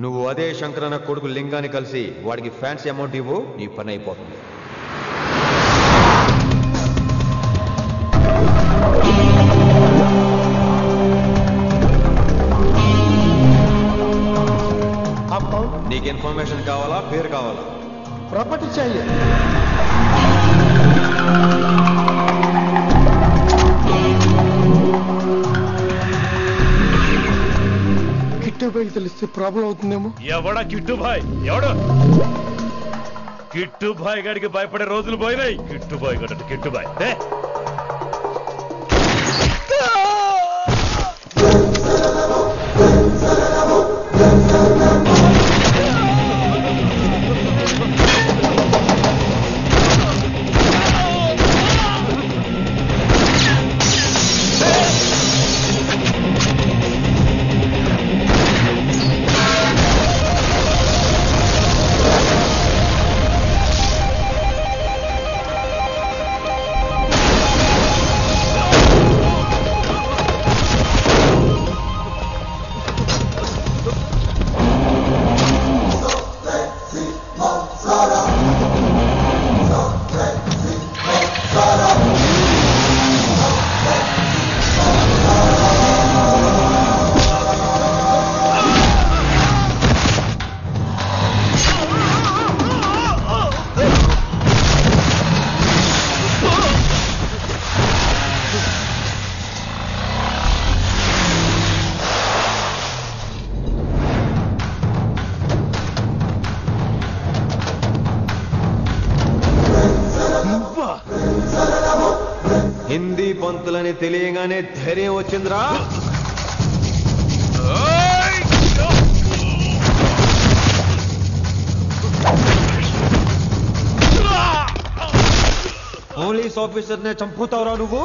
నువ్వు అదే శంకరన్న కొడుకు లింగాన్ని కలిసి వాడికి ఫ్యాన్సీ అమౌంట్ ఇవ్వు, నీ పని అయిపోతుంది. నీకు ఇన్ఫర్మేషన్ కావాలా, పేరు కావాలా? ప్రాపర్టీ चाहिए. కిట్టుబాయ్ తెలిస్తే ప్రాబ్లం అవుతుందేమో. ఎవడా కిట్టుబాయ్? ఎవడు కిట్టుబాయ్ గారికి భయపడే రోజులు పోయినాయి. కిట్టుబాయ్ గడు కిట్టుబాయ్ హిందీ పంతులని తెలియగానే ధైర్యం వచ్చిందిరా. పోలీస్ ఆఫీసర్ నే చంపుతావురా నువ్వు.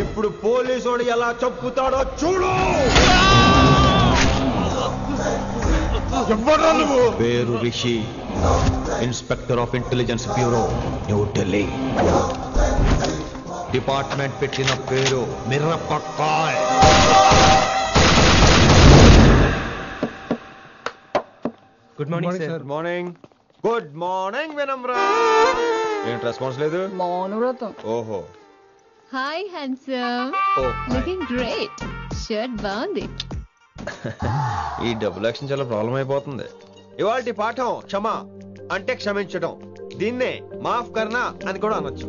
ఇప్పుడు పోలీసోడు ఎలా చంపుతాడో చూడు. పేరు Rishi, inspector of intelligence bureau, New Delhi. Department పెట్టిన పేరు Mirapakay. Good morning sir. Morning. Good morning Vinamra. ఏంటి రెస్పాన్స్ లేదు? మౌనవ్రతం. ఓహో. Hi handsome. Looking great. Shirt బాగుంది. ఈ డబుల్ యాక్షన్ చాలా ప్రాబ్లం అయిపోతుంది. ఇవాల్టి పాఠం క్షమ అంటే క్షమించడం. దీన్నే మాఫ్ కర్నా అని కూడా అనొచ్చు.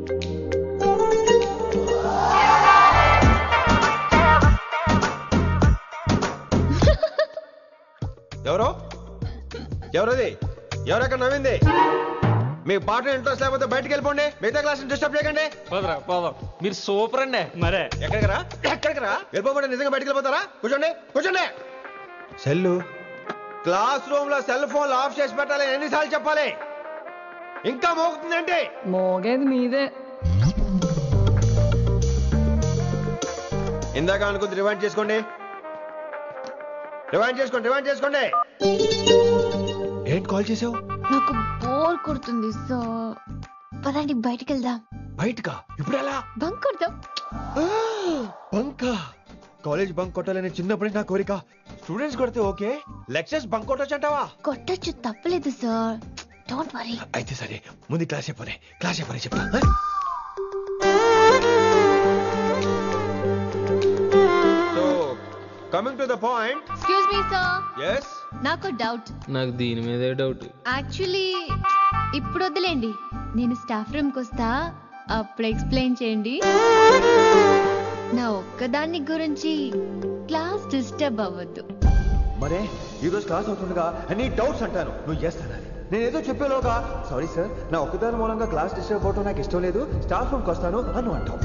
ఎవరో ఎవరది? ఎవరెక్కడ నవ్వింది? మీ పాట ఇంట్రెస్ట్ లేకపోతే బయటకు వెళ్ళిపోండి. మిగతా క్లాస్ డిస్టర్బ్ చేయకండి. మీరు సూపర్ అండి. మరే ఎక్కడికి రా? వెళ్ళిపోకుండా నిజంగా బయటకు వెళ్ళిపోతారా? కూర్చోండి కూర్చోండి. సెల్లు క్లాస్ రూమ్ లో సెల్ ఫోన్ ఆఫ్ చేసి పెట్టాలి. ఎన్నిసార్లు చెప్పాలి? ఇంకా మోగుతుందంటే మోగేది మీదే. ఇందాక అనుకుంది రివైండ్ చేసుకోండి. ఏంటి కాల్ చేసావు? నాకు బోర్ కొడుతుంది సో పదండి బయటికి వెళ్దాం. బయటకా? ఇప్పుడు ఎలా? బంక్ కొడదాం. బంకా? కాలేజ్ బంక్ కొట్టాలని చిన్నప్పుడే నా కోరిక. స్టూడెంట్స్ కొడితే ఓకే, లెక్చర్స్ బంక్ కొట్టొచ్చు అంటావా? కొట్టొచ్చు, తప్పలేదు సార్. Don't worry. అయితే సరే, ముందు క్లాస్ అయిపోయి చెప్తా. So coming to the point. Excuse me sir. yes నాకు డౌట్. నాకు దీని మీదే డౌట్. యాక్చువల్లీ ఇప్పుడు వద్దులేండి, నేను స్టాఫ్ రూమ్కి వస్తా, అప్పుడు ఎక్స్ప్లెయిన్ చేయండి. నా ఒక్కదాన్ని గురించి క్లాస్ డిస్టర్బ్ అవ్వద్దు. మరే ఈరోజు క్లాస్ అవుతుండగా అన్ని డౌట్స్ అంటాను, నువ్వు ఎస్ అనాలి. నేను ఏదో చెప్పేలోగా సారీ సార్, నా ఒక్కదాని మూలంగా క్లాస్ డిస్టర్బ్ అవడం నాకు ఇష్టం లేదు, స్టాఫ్ రూమ్కి వస్తాను అని అంటావు.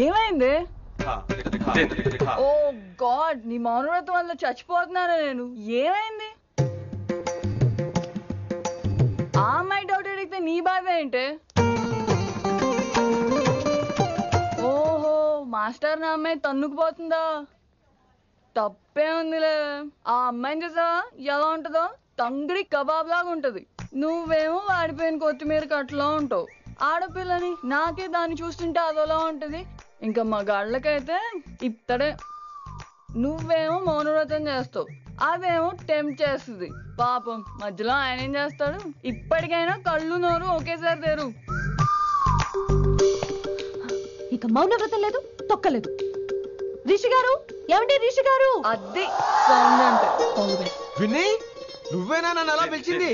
ఏమైంది? ఓ గాడ్, నీ మౌనవ్రతం వల్ల చచ్చిపోతున్నాను నేను. ఏమైంది? ఆ అమ్మాయి డౌట్ అడిగితే నీ బాధ ఏంటి? ఓహో, మాస్టర్ నా అమ్మాయి తన్నుకుపోతుందా? తప్పే ఉందిలే. ఆ అమ్మాయిని చూసా ఎలా ఉంటుందో? తంగిడి కబాబ్ లాగా ఉంటది. నువ్వేమో వాడిపోయిన కొత్తిమీర కట్లా ఉంటావు. ఆడపిల్లని నాకే దాన్ని చూస్తుంటే అదోలా ఉంటది. ఇంకా మగాళ్ళకైతే ఇత్తడే. నువ్వేమో మౌనవ్రతం చేస్తావు, అదేమో టెంప్ట్ చేస్తుంది. పాపం మధ్యలో ఆయన ఏం చేస్తాడు? ఇప్పటికైనా కళ్ళు నోరు ఒకేసారి తెరు. ఇక మౌనవ్రతం లేదు, తొక్కలేదు. రిషి గారు, ఏమండి రిషి గారు? అది సౌండ్ అంటే. విని నువ్వేనా నన్ను అలా పిలిచింది?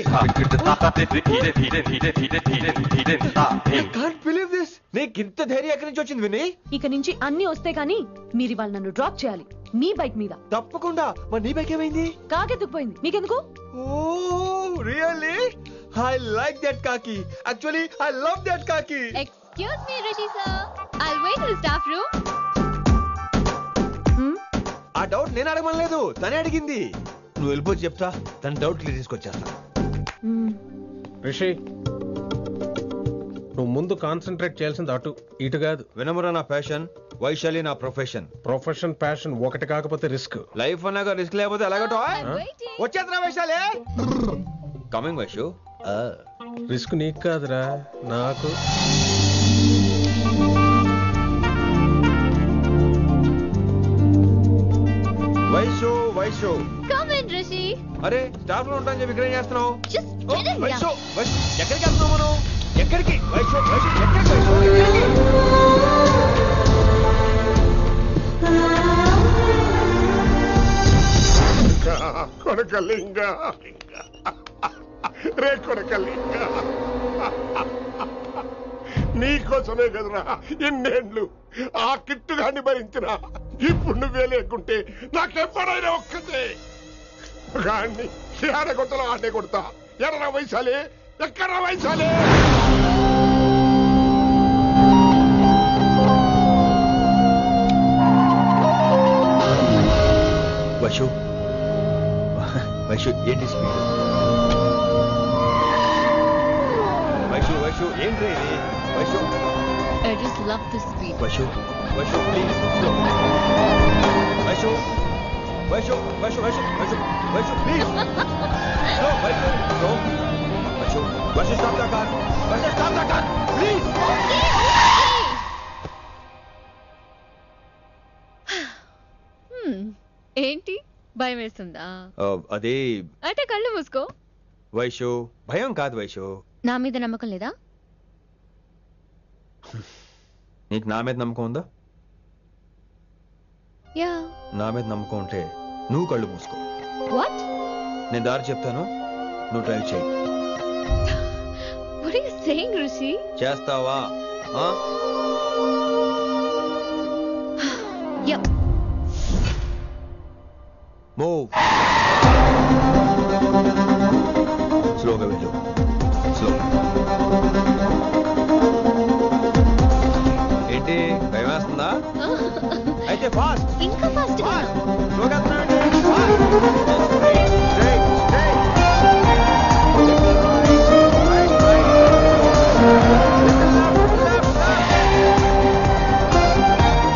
నీకు ఇంత ధైర్యం ఎక్కడి నుంచి వచ్చింది విని? ఇక నుంచి అన్ని వస్తే గానీ మీరు ఇవాళ నన్ను డ్రాప్ చేయాలి మీ బైక్ మీద. తప్పకుండా. మరి నీ బైక్ ఏమైంది? కాకెత్తుకుపోయింది. మీకెందుకు? Oh really? I like that కాకి. యాక్చువల్లీ ఐ లవ్ దట్ కాకి. Excuse me Rishi sir, I'll wait in the staff room. ఆ డౌట్ నేను అడగమనలేదు, తనే అడిగింది. నువ్వు వెళ్ళిపోయి చెప్తా, తన డౌట్ క్లియర్ తీసుకొచ్చేస్తా. రిషి, నువ్వు ముందు కాన్సన్ట్రేట్ చేయాల్సింది అటు ఇటు కాదు. వినమురా నా ప్యాషన్, వైశాలి నా ప్రొఫెషన్. ప్రొఫెషన్ ప్యాషన్ ఒకటి కాకపోతే రిస్క్. లైఫ్ అన్నాక రిస్క్ లేకపోతే ఎలాగటో? వచ్చేద్రా వైశాలి. కమింగ్ వైషు. రిస్క్ నీకు కాదురా, నాకు. వైషు వైషు. Come in Rishi. అరే స్టాఫ్ లో ఉంటాను చెప్పి ఇక్కడ ఏం చేస్తున్నావు? Just get in. Vaishu Vaishu ఎక్కడికి వెళ్తున్నావు మనం? ఎక్కడికి వైషు వైషు ఎక్కడికి వైషు ఎక్కడికి? కొడకలింగ రే కొడకలింగ, నీకోసమే కదరా ఇన్నేళ్ళు ఆ కిట్టుగాన్ని భరించిన. ఇప్పుడు నువ్వే లేకుంటే నాకెప్పుడైనా ఒక్కతే గాన్ని ఆడగొట్టలో ఆడే కొడతా. ఎర్ర వైశాలే, ఎక్కడ వైశాలే? వైషు వైషు ఏంటి స్పీడ్? వైషు వైషు ఏంటి ఇది? Vaishu I just love this speed. Vaishu Vaishu please slow. Vaishu Vaishu Vaishu Vaishu Vaishu Vaishu please slow. Vaishu slow. Vaishu Vaishu stop the car. Vaishu stop the car please. ఏంటి భయం వేస్తుందా? అదే అయితే కళ్ళు మూసుకో. వైషు భయం కాదు వైషు. నా మీద నమ్మకం లేదా? నీకు నా మీద నమ్మకం ఉందా? యా. నా మీద నమ్మకం ఉంటే నువ్వు కళ్ళు మూసుకో. వాట్? నేను దారి చెప్తాను, నువ్వు డ్రైవ్ చేయి. What are you saying Rishi? చేస్తావా? యా. మూవ్. స్లోగా వెళ్ళు. స్లో. ఏంటి భయం వేస్తుందా? అయితే ఫాస్ట్. ఇంకా ఫాస్ట్ గా. స్లోగా వెళ్తున్నానండి. ఫాస్ట్. Straight straight.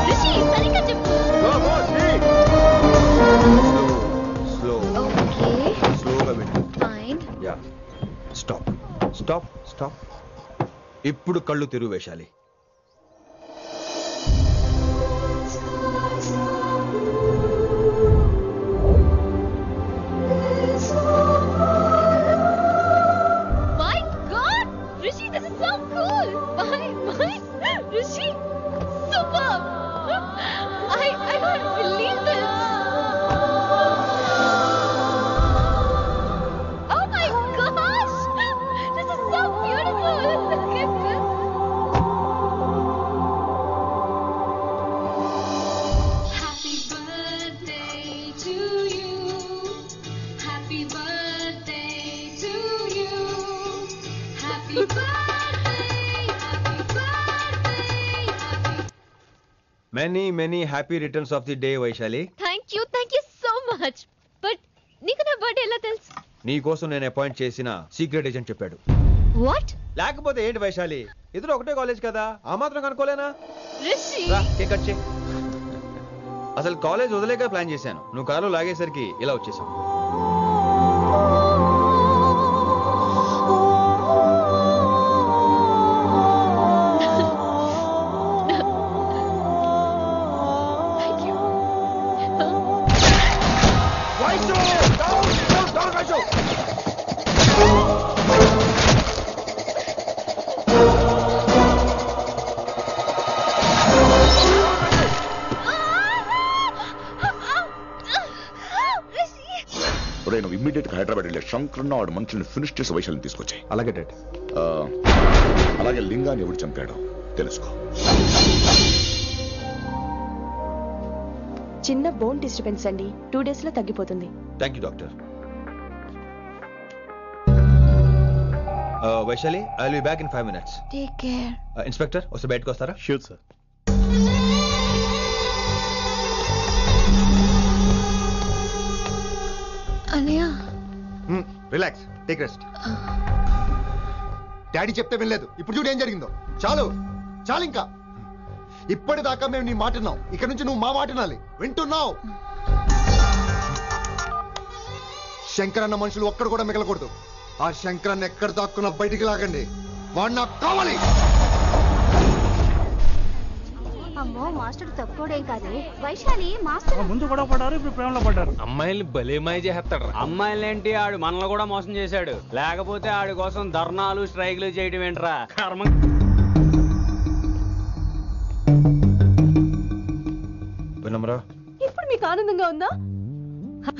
రిషి సరిగ్గా చెప్పు. స్లో. ఓకే. స్లోగా వెళ్ళు. Fine. Yeah. Stop stop stop. ఇప్పుడు కళ్ళు తెరువు Vaishali. My God! Rishi, this is so cool! My, Rishi, superb! I can't believe this! Oh my gosh! This is so beautiful! Look at this! Happy birthday to you. Happy birthday to you. Happy birthday, happy birthday, happy. Many many happy returns of the day Vaishali. Thank you so much! But నీకు నా birthday ఎలా తెలుసు? నీ కోసం నేను appoint చేసిన secret agent చెప్పాడు. What? లేకపోతే ఏంటి వైశాలి, ఇద్దరు ఒకటే కాలేజ్ కదా, ఆ మాత్రం కనుక్కోలేనా? రిషి రా, కేక్ కట్ చేయి. అసలు కాలేజ్ వదిలేక ప్లాన్ చేశాను, నువ్వు కారులో లాగేసరికి ఇలా వచ్చేసావు. నువ్వు ఇమ్మీడియట్ గా హైదరాబాద్ వెళ్ళే శంకరన్న వాడు మనుషుల్ని ఫినిష్ చేసి వైశాల్యం తీసుకొచ్చాయి. అలాగే డాడ్. అలాగే లింగాన్ని ఎవడు చంపాడో తెలుసుకో. చిన్న బోన్ డిస్టర్బెన్స్ అండి, 2 days లో తగ్గిపోతుంది. Thank you doctor. Vaishali, I will be back in 5 minutes. Take care. Inspector వస్తే బయటకు వస్తారా? Sure sir. అన్నయ్య రిలాక్స్, టేక్ రెస్ట్. డాడీ చెప్తే వినలేదు, ఇప్పుడు చూడు ఏం జరిగిందో. చాలు చాలు, ఇంకా ఇప్పటిదాకా మేము నీ మాట విన్నాం, ఇక్కడ నుంచి నువ్వు మా మాట వినాలి. వింటున్నావు? శంకరన్న మనుషులు ఒక్కడు కూడా మిగలకూడదు. ఆ శంకరన్న ఎక్కడ దాక్కున్నా బయటికి లాగండి, వాడు నాకు కావాలి. అమ్మో, మాస్టర్ తక్కువడేం కాదు. వైశాలి మాస్టర్ ముందు కూడా పడ్డారు, ఇప్పుడు ప్రేమలో పడ్డారు. అమ్మాయిల్ని భలే మాయ చేస్తాడు. అమ్మాయిలేంటి, ఆడు మనల్ని కూడా మోసం చేశాడు. లేకపోతే ఆడి కోసం ధర్నాలు స్ట్రైక్లు చేయడం ఏంట్రా కర్మ. వినమ్రా, ఇప్పుడు మీకు ఆనందంగా ఉందా?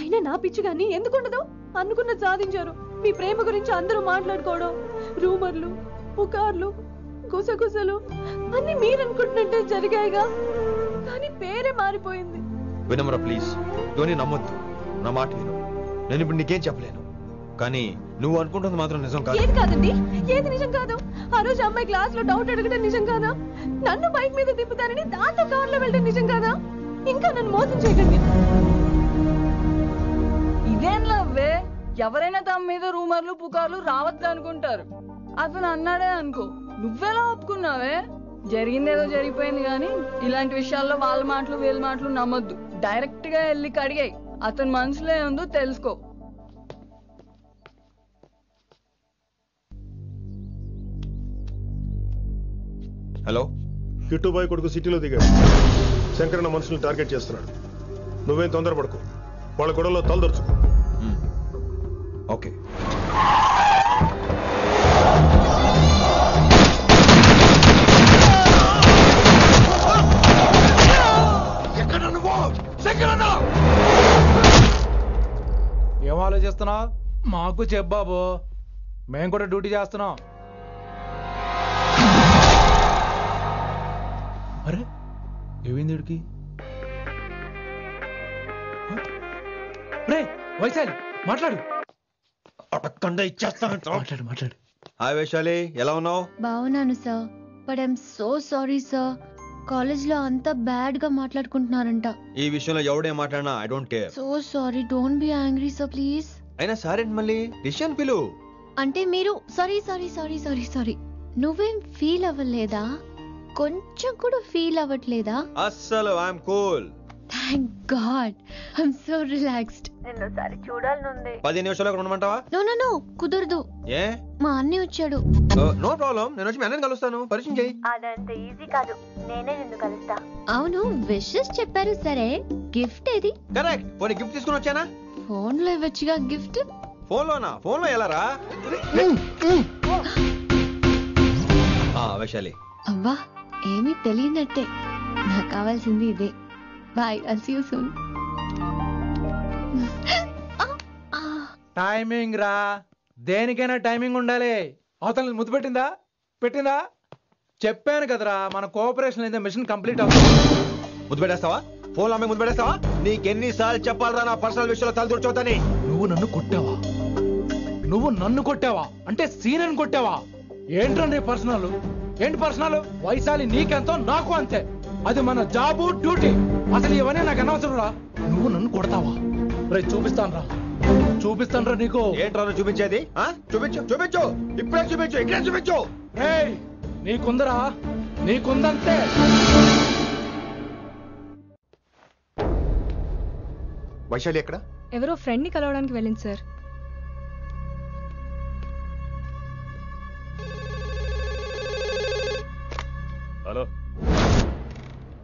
అయినా నా పిచ్చి గాని ఎందుకుండదు? అనుకున్న సాధించారు. మీ ప్రేమ గురించి అందరూ మాట్లాడుకోవడం, రూమర్లు, పుకార్లు, గుసగుసలు అన్ని మీరు అనుకుంటున్నట్టే జరిగాయిగా, కానీ పేరే మారిపోయింది. వినమ్రా ప్లీజ్, ధోని నమ్మొద్దు, నా మాట విను. నేను ఇప్పుడు నీకేం చెప్పలేను, కానీ నువ్వు అనుకుంటుంది మాత్రం నిజం కాదు. ఏది కాదండి, ఏది నిజం కాదు? ఆ రోజు అమ్మాయి క్లాస్ లో డౌట్ అడగడం నిజం కాదా? నన్ను బైక్ మీద తిప్పుతారని దాంతో కార్ లో వెళ్ళడం నిజం కాదా? ఇంకా నన్ను మోసం చేయకండి. ఇదేం లవ్వే, ఎవరైనా తమ మీద రూమర్లు పుకార్లు రావద్దు అనుకుంటారు. అతను అన్నాడే అనుకో, నువ్వెలా ఒప్పుకున్నావే? జరిగిందేదో జరిగిపోయింది, కానీ ఇలాంటి విషయాల్లో వాళ్ళ మాటలు వీళ్ళ మాటలు నమ్మొద్దు. డైరెక్ట్ గా వెళ్ళి కడిగాయి, అతని మనసులో ఏముందో తెలుసుకో. హలో, కిట్టుబాయ్ కొడుకు సిటీలో దిగాడు. శంకరన్న మనుషుల్ని టార్గెట్ చేస్తున్నాడు. నువ్వేం తొందరపడకు, వాళ్ళ గొడవలో తలదొరుచుకో. ఓకే. ఏం ఆలోచిస్తున్నావు? మాకు చెప్పాబు, మేము కూడా డ్యూటీ చేస్తున్నాం. అరే ఏమైంది వీడికి? రే వైశాలి, మాట్లాడు. మాట్లాడు మాట్లాడు. హాయ్ వైశాలి, ఎలా ఉన్నావు? బాగున్నాను sir, but I'm so sorry sir. College లో అంతా బ్యాడ్ గా మాట్లాడుకుంటున్నారంట. ఈ విషయంలో ఎవడే మాట్లాడినా I don't care. So sorry, don't be angry sir please. అయినా సారేంటి మళ్ళీ? డిసిషన్ పిలు. అంటే మీరు sorry sorry sorry sorry sorry నువ్వేం ఫీల్ అవ్వలేదా? కొంచెం కూడా ఫీల్ అవ్వట్లేదా? అస్సలు I'm cool. Thank God, I'm so relaxed. నిన్నోసారి చూడాలనుంది. 10 నిమిషాలు అక్కడ ఉండమంటావా? నో నో నో, కుదరదు. ఏ? మా అన్నయ్య వచ్చాడు. నో ప్రాబ్లం, నేను వచ్చి మీ అన్నని కలుస్తాను, పరిచయం చేయి. అదంత ఈజీ కాదు, నేనే నిన్ను కలుస్తా. అవును, విషెస్ చెప్పారు సరే, గిఫ్ట్ ఏది? కరెక్ట్, పోనీ గిఫ్ట్ తీసుకుని వచ్చానా? ఫోన్ లో ఇవ్వచ్చుగా గిఫ్ట్. ఫోన్ లోనా? ఫోన్ లో ఎలా రా? వైశాలి. అవ్వా, ఏమీ తెలియనట్టే. నాకు కావాల్సింది ఇదే. Bye, I'll see you soon. Timing రా, దేనికైనా టైమింగ్ ఉండాలి. అవతల ముద్దు పెట్టిందా? పెట్టిందా? చెప్పాను కదరా, మన కోఆపరేషన్ అయితే మిషన్ కంప్లీట్ అవుతుంది. ముద్దు పెట్టేస్తావా? ఫోన్ లో అమ్మాయి ముద్దు పెట్టేస్తావా? నీకెన్నిసార్లు చెప్పాలరా నా పర్సనల్ విషయంలో తల దూర్చోతని? నువ్వు నన్ను కొట్టావా? అంటే సీనియర్ కొట్టావా? ఏంట్రా నీ పర్సనల్? ఏంటి పర్సనల్? వైశాలి నీకెంతో నాకు అంతే, అది మన జాబు డ్యూటీ. అసలు ఇవన్నీ నాకు అనవసరం రా. నువ్వు నన్ను కొడతావా? రేపు చూపిస్తాను రా. చూపిస్తాను నీకు. ఏంట్రా నువ్వు చూపించేది? చూపించు చూపించు, ఇప్పుడే చూపించు, ఇక్కడే చూపించు. రేయ్, నీకుందరా? నీకుందంతే. వైశాలి ఎక్కడ? ఎవరో ఫ్రెండ్ ని కలవడానికి వెళ్ళింది సార్. హలో,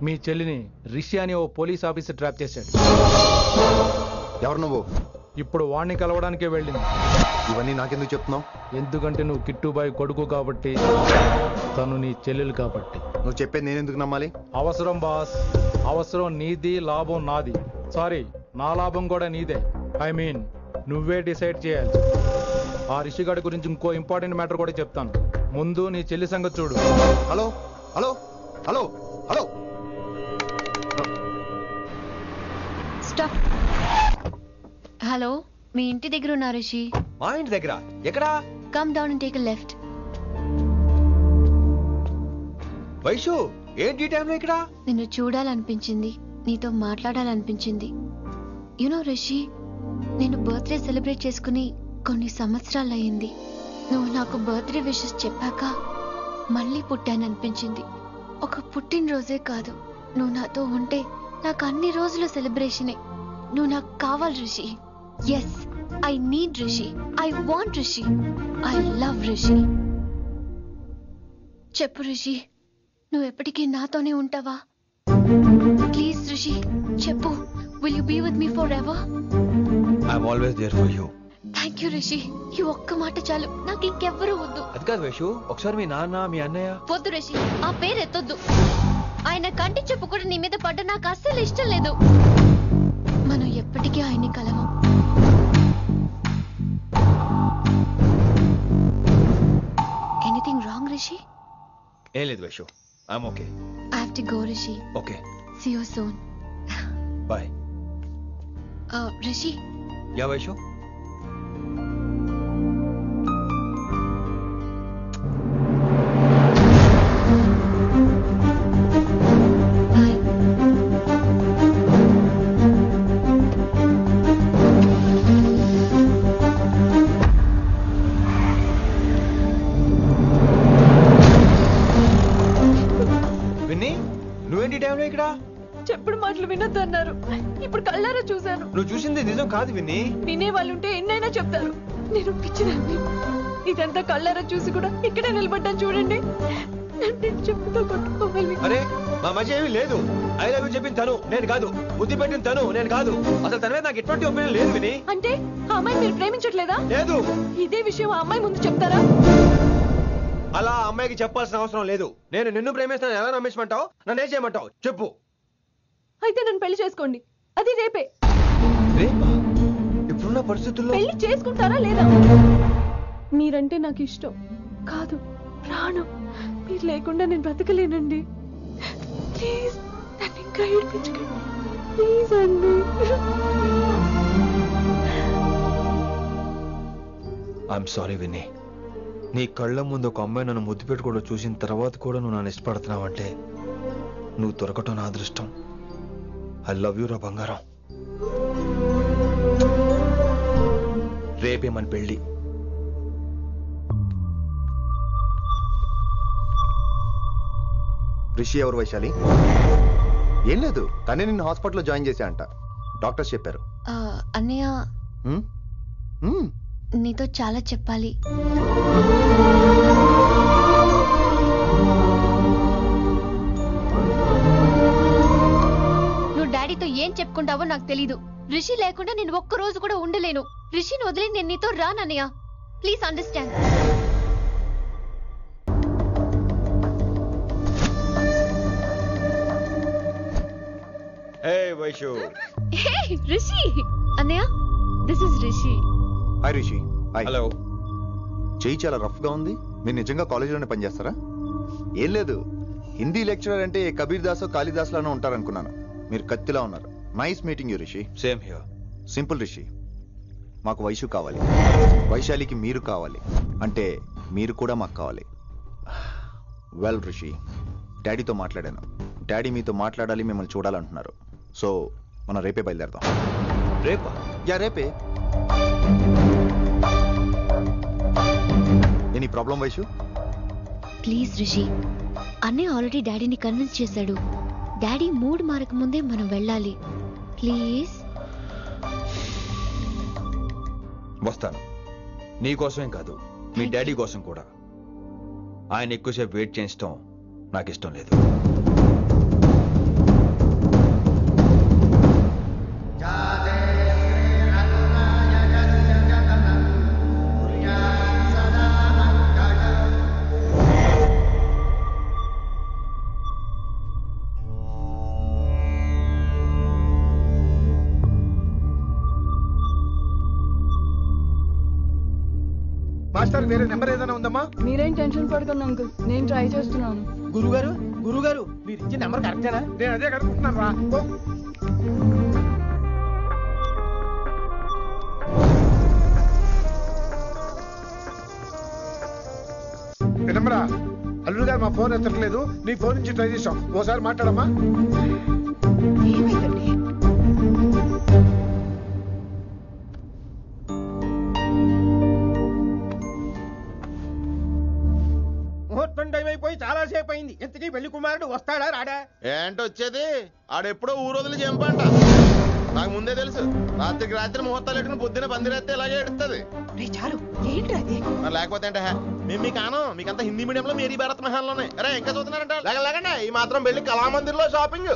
మీ చెల్లిని రిషి అని ఓ పోలీస్ ఆఫీసర్ ట్రాప్ చేశాడు. ఎవరు నువ్వు? ఇప్పుడు వాణ్ణి కలవడానికే వెళ్ళింది. ఇవన్నీ నాకెందుకు చెప్తున్నావు? ఎందుకంటే నువ్వు కిట్టుబాయ్ కొడుకు కాబట్టి, తను నీ చెల్లెలు కాబట్టి. నువ్వు చెప్పేది నేను ఎందుకు నమ్మాలి? అవసరం బాస్, అవసరం నీది, లాభం నాది. సారీ, నా లాభం కూడా నీదే. ఐ మీన్ నువ్వే డిసైడ్ చేయాలి. ఆ రిషిగాడి గురించి ఇంకో ఇంపార్టెంట్ మ్యాటర్ కూడా చెప్తాను. ముందు నీ చెల్లి సంగతి చూడు. Hello hello hello hello. Stop. Hello, మీ ఇంటి దగ్గర ఉన్నా రిషి? మా ఇంటి దగ్గర ఎక్కడా? Come down and take a left. Vaishu, ఏంటి టైంలో ఇక్కడ? నిన్ను చూడాలనిపించింది, నీతో మాట్లాడాలనిపించింది. యునో రిషి, నేను బర్త్డే సెలబ్రేట్ చేసుకుని కొన్ని సంవత్సరాలయ్యింది. నువ్వు నాకు బర్త్డే విషెస్ చెప్పాక మళ్ళీ పుట్టాననిపించింది. ఒక పుట్టినరోజే కాదు, నువ్వు నాతో ఉంటే నాకు అన్ని రోజుల సెలబ్రేషనే. నువ్వు నాకు కావాలి Rishi. Yes, I need Rishi, I want Rishi, I love Rishi. చెప్పు రిషి, నువ్వు ఎప్పటికీ నాతోనే ఉంటావా? ప్లీజ్ రిషి చెప్పు. Will you be with me forever? I'm always there for you. Thank you Rishi. ఈ ఒక్క మాట చాలు, నాకు ఇంకెవ్వరూ వద్దు. అది కాదు వైషు, ఒకసారి మీ నాన్న, మీ అన్నయ్య. వద్దు రిషి, ఆ పేరు ఎత్తొద్దు. ఆయన కంటి చెప్పు కూడా నీ మీద పడ్డ నాకు అస్సలు ఇష్టం లేదు. మనం ఎప్పటికీ ఆయన్ని కలవం. Anything wrong Rishi? ఏం లేదు Vaishu, I'm okay. I have to go Rishi. Okay, see you soon. Bye. Rishi. Yeah Vaishu. నువ్వేంటి టైంలో ఇక్కడ? చెప్పుడు మాటలు వినొద్దు అన్నారు, ఇప్పుడు కళ్ళారా చూశాను. నువ్వు చూసింది నిజం కాదు విన్ని. వినే వాళ్ళుంటే ఎన్నైనా చెప్తారు. నేను పిచ్చిదాన్ని. ఇదంతా కళ్ళారా చూసి కూడా ఇక్కడే నిలబడ్డాను చూడండి. నన్ను చెప్పుతో కొట్టుకోవాలి. అరే, మా మధ్య ఏమీ లేదు. ఐ లవ్ యూ చెప్పింది తను, నేను కాదు. బుద్ధి పెట్టిన తను, నేను కాదు. అసలు తన మీద నాకు ఎటువంటి ఒపీనియన్ లేదు విని. అంటే ఆ అమ్మాయి మీరు ప్రేమించట్లేదా? లేదు. ఇదే విషయం ఆ అమ్మాయి ముందు చెప్తారా? అలా అమ్మాయికి చెప్పాల్సిన అవసరం లేదు. నేను నిన్ను ప్రేమిస్తాను, ఎలా నమ్మించమంటావు? నన్ను ఏం చేయమంటావు చెప్పు. అయితే నన్ను పెళ్లి చేసుకోండి, అది రేపే. రేపా? ఇప్పుడున్న పరిస్థితుల్లో పెళ్లి చేసుకుంటారా లేదా? మీరంటే నాకు ఇష్టం కాదు, ప్రాణం. మీరు లేకుండా నేను బ్రతకలేనండి. ప్లీజ్ నన్ను ఇంకా ఏడిపించకండి, ప్లీజ్ అండి. I'm sorry Vinny. నీ కళ్ళ ముందు ఒక అమ్మాయి నన్ను ముద్దు పెట్టుకోవడం చూసిన తర్వాత కూడా నువ్వు నన్ను ఇష్టపడుతున్నావంటే నువ్వు దొరకటం నా అదృష్టం. ఐ లవ్ యూ రా బంగారం. రేపే మన పెళ్ళి. రిషి ఎవరు వైశాలి? ఏం లేదు, తనే నిన్ను హాస్పిటల్లో జాయిన్ చేశా అంట, డాక్టర్స్ చెప్పారు. అన్నయ్య, నీతో చాలా చెప్పాలి. నువ్వు డాడీతో ఏం చెప్పుకుంటావో నాకు తెలీదు. రిషి లేకుండా నేను ఒక్క రోజు కూడా ఉండలేను. రిషిని వదిలి నేను నీతో రానన్నయ్య. Please understand. Hey Vaishu. Hey Rishi. అన్నయ్య, this is Rishi. Hi Rishi. Hi. Hello. చెయ్యి చాలా రఫ్ గా ఉంది. మీరు నిజంగా కాలేజీలోనే పనిచేస్తారా? ఏం లేదు, హిందీ లెక్చరర్ అంటే కబీర్ దాసో కాళిదాస్ లానో ఉంటారనుకున్నాను. మీరు కత్తిలా ఉన్నారు. Nice meeting you Rishi. Same here. Simple Rishi, మాకు వైషు కావాలి, వైశాలికి మీరు కావాలి, అంటే మీరు కూడా మాకు కావాలి. వెల్ రిషి, డాడీతో మాట్లాడాను. డాడీ మీతో మాట్లాడాలి, మిమ్మల్ని చూడాలంటున్నారు. సో మనం రేపే బయలుదేరదాం. రేపా? యా రేపే. Any problem Vaishu? Please Rishi, అన్నయ్య ఆల్రెడీ డాడీని కన్విన్స్ చేశాడు. డాడీ మూడ్ మారక ముందే మనం వెళ్ళాలి. ప్లీజ్. వస్తాను, నీ కోసమేం కాదు, మీ డాడీ కోసం కూడా. ఆయన ఎక్కువసేపు వెయిట్ చేయించడం నాకు ఇష్టం లేదు. మాస్టర్ వేరే నెంబర్ ఏదైనా ఉందమ్మా? మీరేం టెన్షన్ పడకండి అంకుల్, నేను ట్రై చేస్తున్నాను. గురుగారు మీరు ఇచ్చిన నెంబర్ కరెక్టేనా? నేను అదే కనుక్కుంటున్నాను రా. వినమ్రా, అల్లుడు గారు మా ఫోన్ ఎత్తట్లేదు, నీ ఫోన్ నుంచి ట్రై చేసాం, ఓసారి మాట్లాడమ్మా. ఏమైందండి? ముహూర్తం టైం అయిపోయి చాలా సేపు అయింది. ఎంతకీ పెళ్లి కుమారుడు వస్తాడా రాడా? ఏంటి వచ్చేది? ఆడెప్పుడో ఊరోదులు చంపంట. నాకు ముందే తెలుసు. రాత్రికి రాత్రి ముహూర్తాలు ఎట్టుకుని పొద్దున పందిరేస్తే ఇలాగే ఎడుతుంది. చాలు, ఏంటి అది? మరి లేకపోతే అంటే మేము మీకు కాను, మీకంతా హిందీ మీడియంలో మేరీ భారత్ మహల్లోనే. అరే ఇంకా చూస్తున్నారంట, లేకండి ఈ మాత్రం వెళ్ళి కళామందిర్లో షాపింగ్.